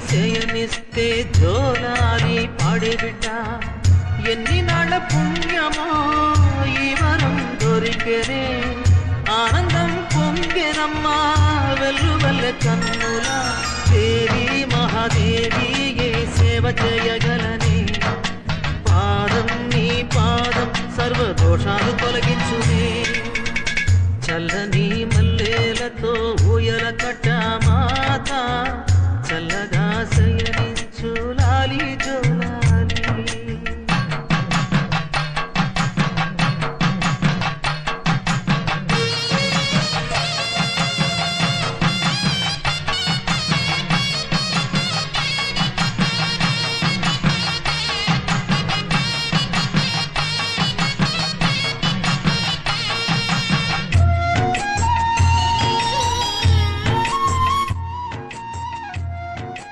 చేయనిస్తే జోలాలి పాడే బిడ్డ ఎన్ని నాళ్ళ పుణ్యమో ఈ వరం దొరికెనే ఆనందం పొంగెనమ్మా వెల్లువల్ల కన్నుల దేవి మహాదేవి ఏ సేవ చేయగలని పాదం నీ పాదం సర్వదోషాలు తొలగించునే చల్లని మల్లెలతో ఊయల కట్ట మాత చల్లగా